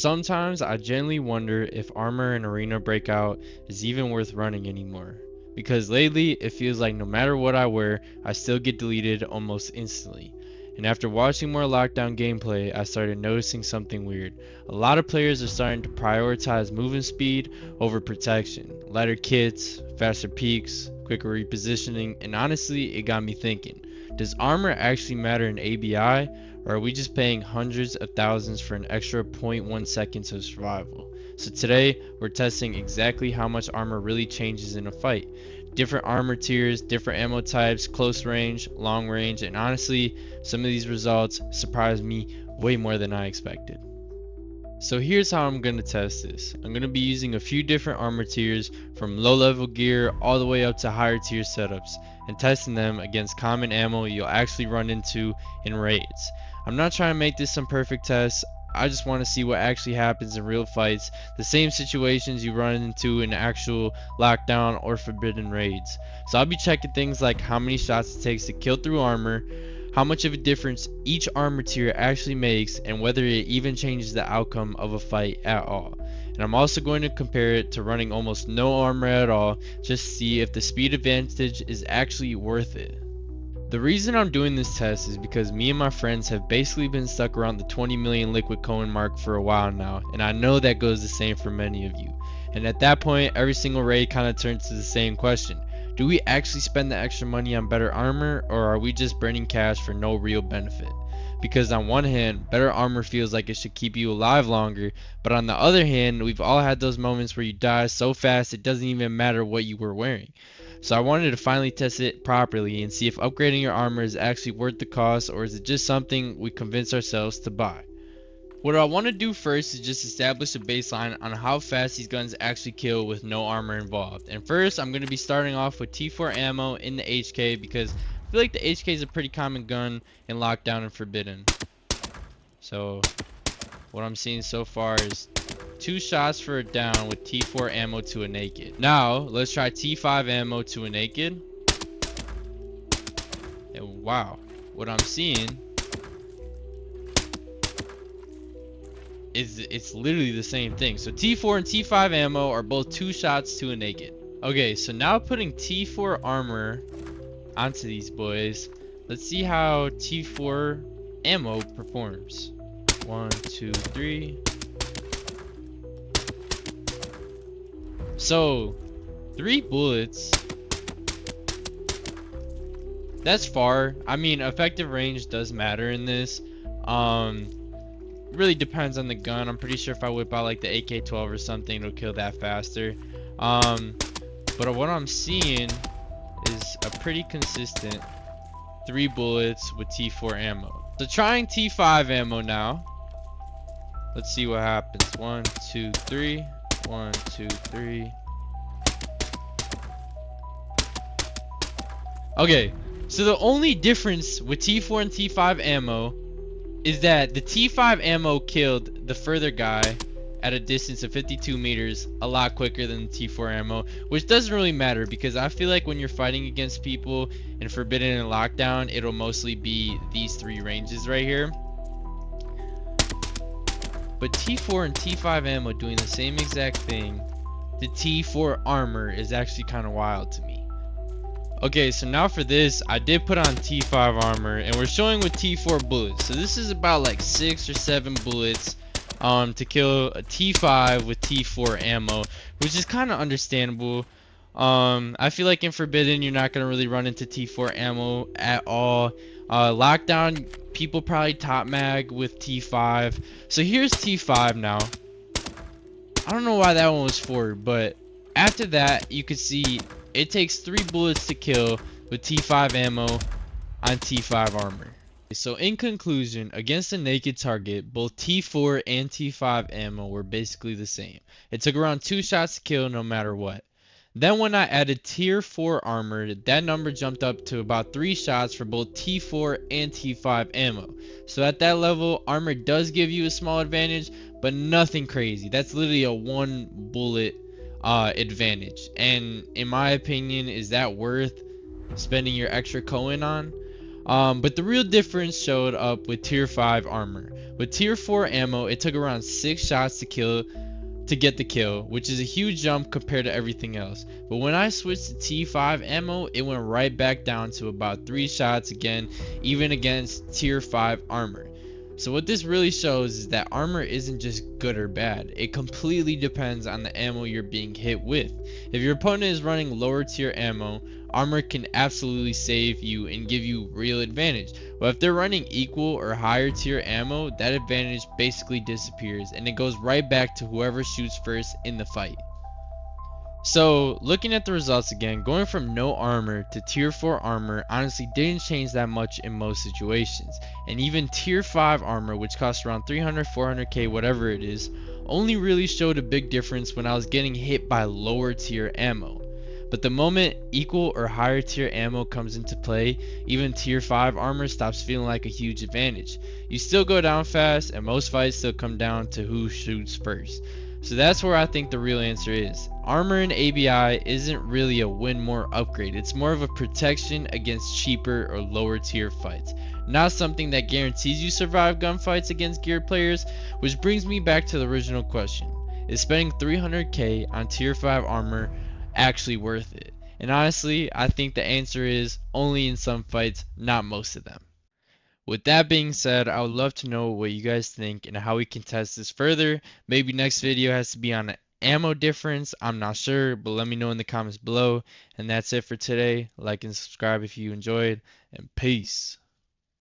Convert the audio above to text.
Sometimes I genuinely wonder if armor in Arena Breakout is even worth running anymore. Because lately, it feels like no matter what I wear, I still get deleted almost instantly. And after watching more lockdown gameplay, I started noticing something weird. A lot of players are starting to prioritize movement speed over protection, lighter kits, faster peaks, quicker repositioning, and honestly, it got me thinking. Does armor actually matter in ABI, or are we just paying hundreds of thousands for an extra zero point 0.1 seconds of survival? So today, we're testing exactly how much armor really changes in a fight. Different armor tiers, different ammo types, close range, long range, and honestly, some of these results surprised me way more than I expected. So here's how I'm going to test this. I'm going to be using a few different armor tiers from low level gear all the way up to higher tier setups and testing them against common ammo you'll actually run into in raids. I'm not trying to make this some perfect test. I just want to see what actually happens in real fights, the same situations you run into in actual lockdown or forbidden raids. So I'll be checking things like how many shots it takes to kill through armor, how much of a difference each armor tier actually makes, and whether it even changes the outcome of a fight at all. And I'm also going to compare it to running almost no armor at all, just to see if the speed advantage is actually worth it. The reason I'm doing this test is because me and my friends have basically been stuck around the 20 million liquid coin mark for a while now, and I know that goes the same for many of you. And at that point, every single raid kind of turns to the same question. Do we actually spend the extra money on better armor, or are we just burning cash for no real benefit? Because on one hand, better armor feels like it should keep you alive longer, but on the other hand, we've all had those moments where you die so fast it doesn't even matter what you were wearing. So I wanted to finally test it properly and see if upgrading your armor is actually worth the cost, or is it just something we convince ourselves to buy. What I want to do first is just establish a baseline on how fast these guns actually kill with no armor involved. And first, I'm going to be starting off with T4 ammo in the HK because I feel like the HK is a pretty common gun in Lockdown and Forbidden. So what I'm seeing so far is 2 shots for a down with T4 ammo to a naked. Now, let's try T5 ammo to a naked. And wow, what I'm seeing is it's literally the same thing. So T4 and T5 ammo are both 2 shots to a naked. Okay, so now putting T4 armor onto these boys. Let's see how T4 ammo performs. 1, 2, 3. So 3 bullets. That's far. I mean, effective range does matter in this. Really depends on the gun. I'm pretty sure if I whip out like the AK-12 or something, it'll kill that faster. But what I'm seeing is a pretty consistent 3 bullets with T4 ammo. So trying T5 ammo now. Let's see what happens. 1, 2, 3. 1, 2, 3. Okay, so the only difference with T4 and T5 ammo is that the T5 ammo killed the further guy at a distance of 52 meters a lot quicker than the T4 ammo, which doesn't really matter because I feel like when you're fighting against people in Forbidden and Lockdown, it'll mostly be these 3 ranges right here. But T4 and T5 ammo doing the same exact thing, the T4 armor is actually kind of wild to me. Okay, so now for this, I did put on T5 armor, and we're showing with T4 bullets. So this is about like 6 or 7 bullets to kill a T5 with T4 ammo, which is kind of understandable. I feel like in Forbidden, you're not going to really run into T4 ammo at all. Lockdown, people probably top mag with T5. So here's T5 now. I don't know why that one was forward, but after that, you can see it takes 3 bullets to kill with T5 ammo on T5 armor. So in conclusion, against a naked target, both T4 and T5 ammo were basically the same. It took around 2 shots to kill no matter what. Then when I added tier 4 armor, that number jumped up to about 3 shots for both T4 and T5 ammo. So at that level, armor does give you a small advantage, but nothing crazy. That's literally a 1 bullet advantage. And in my opinion, is that worth spending your extra coin on? But the real difference showed up with tier 5 armor. With tier 4 ammo, it took around 6 shots to get the kill, which is a huge jump compared to everything else. But when I switched to T5 ammo, it went right back down to about 3 shots again, even against tier 5 armor. So what this really shows is that armor isn't just good or bad. It completely depends on the ammo you're being hit with. If your opponent is running lower tier ammo, armor can absolutely save you and give you real advantage. But if they're running equal or higher tier ammo, that advantage basically disappears and it goes right back to whoever shoots first in the fight. So, looking at the results again, going from no armor to tier 4 armor honestly didn't change that much in most situations. And even tier 5 armor, which costs around 300, 400k, whatever it is, only really showed a big difference when I was getting hit by lower tier ammo. But the moment equal or higher tier ammo comes into play, even tier 5 armor stops feeling like a huge advantage. You still go down fast, and most fights still come down to who shoots first. So that's where I think the real answer is. Armor in ABI isn't really a win more upgrade, it's more of a protection against cheaper or lower tier fights. Not something that guarantees you survive gunfights against geared players, which brings me back to the original question. Is spending 300k on tier 5 armor actually worth it? And honestly, I think the answer is only in some fights, not most of them. With that being said, I would love to know what you guys think and how we can test this further. Maybe next video has to be on ammo difference. I'm not sure, but let me know in the comments below. And that's it for today. Like and subscribe if you enjoyed, and peace.